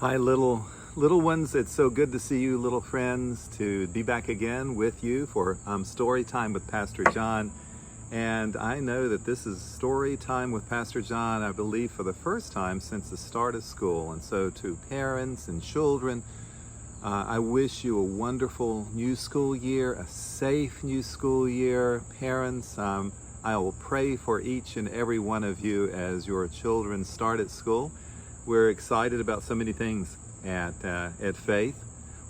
Hi, little ones. It's so good to see you, little friends, to be back again with you for Story Time with Pastor John. And I know that this is Story Time with Pastor John, I believe, for the first time since the start of school. And so to parents and children, I wish you a wonderful new school year, a safe new school year. Parents, I will pray for each and every one of you as your children start at school. We're excited about so many things at Faith.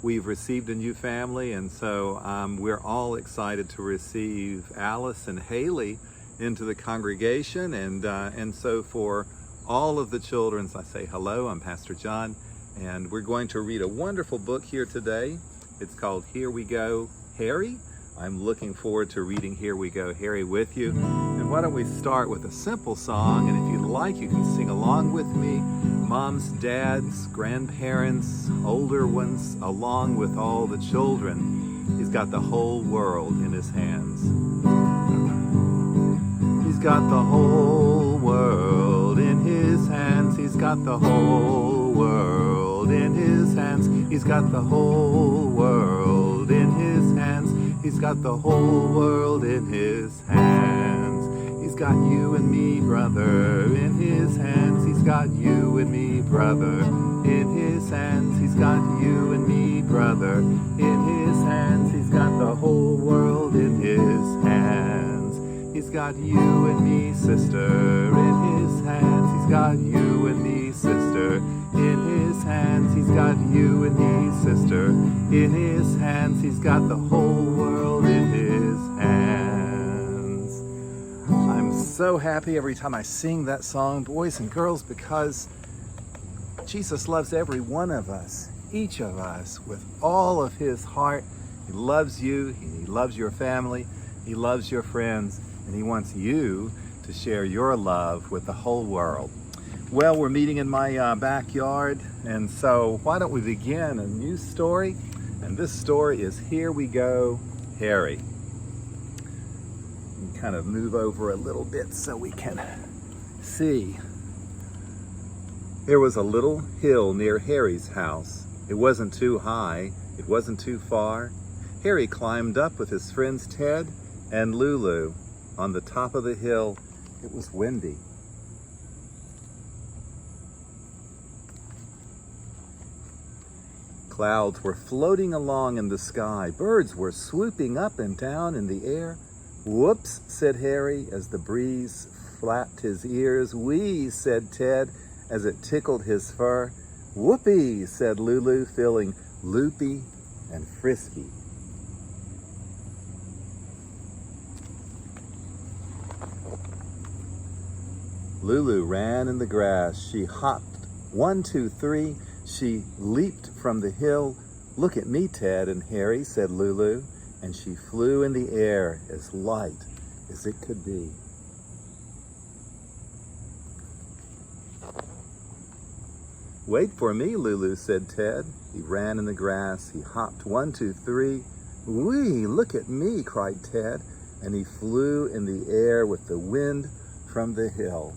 We've received a new family, and so we're all excited to receive Alice and Haley into the congregation. And so for all of the children, I say hello. I'm Pastor John, and we're going to read a wonderful book here today. It's called Here We Go, Harry. I'm looking forward to reading Here We Go, Harry with you. And why don't we start with a simple song, and if you'd like, you can sing along with me. Moms, dads, grandparents, older ones, along with all the children. He's got the whole world in his hands. He's got the whole world in his hands. He's got the whole world in his hands. He's got the whole world in his hands. He's got the whole world in his hands. He's got you and me, brother, in his hands. He's got you and me, brother, in his hands. He's got you and me, brother, in his hands. He's got the whole world in his hands. He's got you and me, sister, in his hands. He's got you and me, sister, in his hands. He's got you and me, sister, in his hands. He's got the whole world in his hands. I'm so happy every time I sing that song, boys and girls, because Jesus loves every one of us, each of us, with all of his heart. He loves you, he loves your family, he loves your friends, and he wants you to share your love with the whole world. Well, we're meeting in my backyard, and so why don't we begin a new story? And this story is Here We Go, Harry. Kind of move over a little bit so we can see. There was a little hill near Harry's house. It wasn't too high, it wasn't too far. Harry climbed up with his friends Ted and Lulu. On the top of the hill, it was windy. Clouds were floating along in the sky. Birds were swooping up and down in the air. "Whoops," said Harry as the breeze flapped his ears. "Wee," said Ted as it tickled his fur. "Whoopee," said Lulu, feeling loopy and frisky. Lulu ran in the grass. She hopped 1, 2, 3. She leaped from the hill. "Look at me, Ted and Harry," said Lulu, and she flew in the air as light as it could be. "Wait for me, Lulu," said Ted. He ran in the grass. He hopped 1, 2, 3. "Whee, look at me," cried Ted, and he flew in the air with the wind from the hill.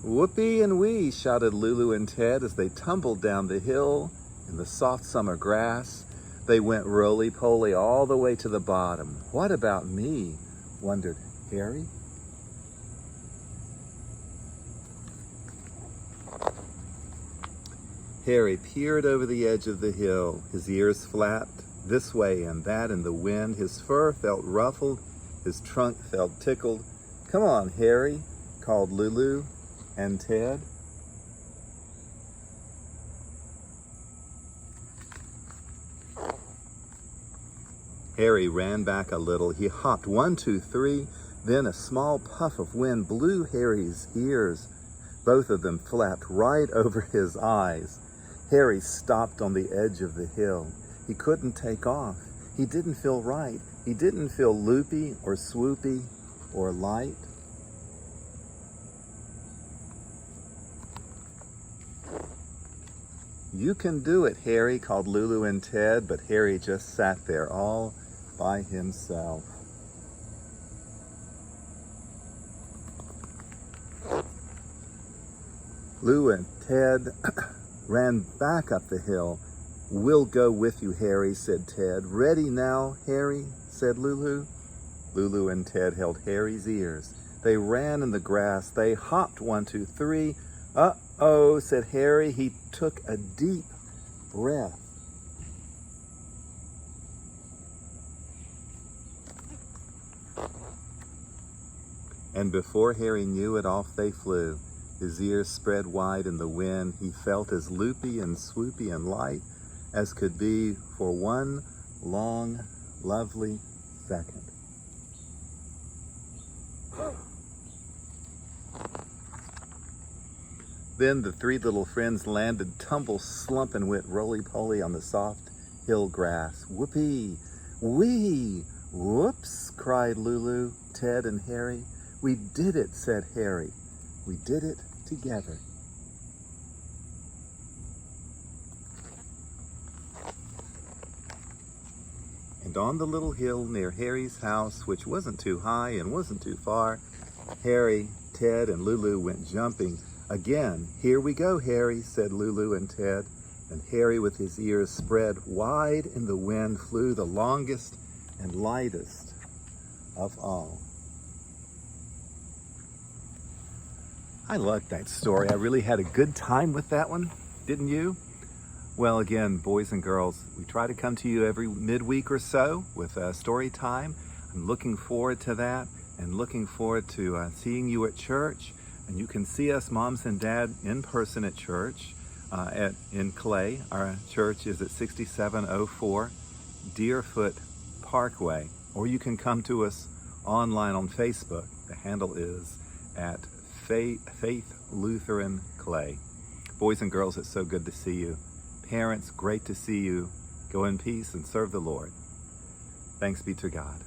"Whoopee and wee," shouted Lulu and Ted as they tumbled down the hill in the soft summer grass. They went roly-poly all the way to the bottom. "What about me?" wondered Harry. Harry peered over the edge of the hill. His ears flapped this way and that in the wind. His fur felt ruffled. His trunk felt tickled. "Come on, Harry," called Lulu and Ted. Harry ran back a little. He hopped 1, 2, 3. Then a small puff of wind blew Harry's ears. Both of them flapped right over his eyes. Harry stopped on the edge of the hill. He couldn't take off. He didn't feel right. He didn't feel loopy or swoopy or light. "You can do it, Harry," called Lulu and Ted, but Harry just sat there all by himself. Lou and Ted ran back up the hill. "We'll go with you, Harry," said Ted. "Ready now, Harry," said Lulu. Lulu and Ted held Harry's ears. They ran in the grass. They hopped 1, 2, 3. "Uh-oh," said Harry. He took a deep breath. And before Harry knew it, off they flew. His ears spread wide in the wind. He felt as loopy and swoopy and light as could be for one long, lovely second. Then the three little friends landed, tumble, slump, and went roly-poly on the soft hill grass. "Whoopee! Whee! Whoops!" cried Lulu, Ted, and Harry. "We did it," said Harry. "We did it together." And on the little hill near Harry's house, which wasn't too high and wasn't too far, Harry, Ted, and Lulu went jumping. Again. "Here we go, Harry," said Lulu and Ted. And Harry, with his ears spread wide in the wind, flew the longest and lightest of all. I loved that story. I really had a good time with that one, didn't you? Well, again, boys and girls, we try to come to you every midweek or so with story time. I'm looking forward to that and looking forward to seeing you at church. And you can see us, moms and dad, in person at church in Clay. Our church is at 6704 Deerfoot Parkway. Or you can come to us online on Facebook. The handle is at Faith Lutheran Clay. Boys and girls, it's so good to see you. Parents, great to see you. Go in peace and serve the Lord. Thanks be to God.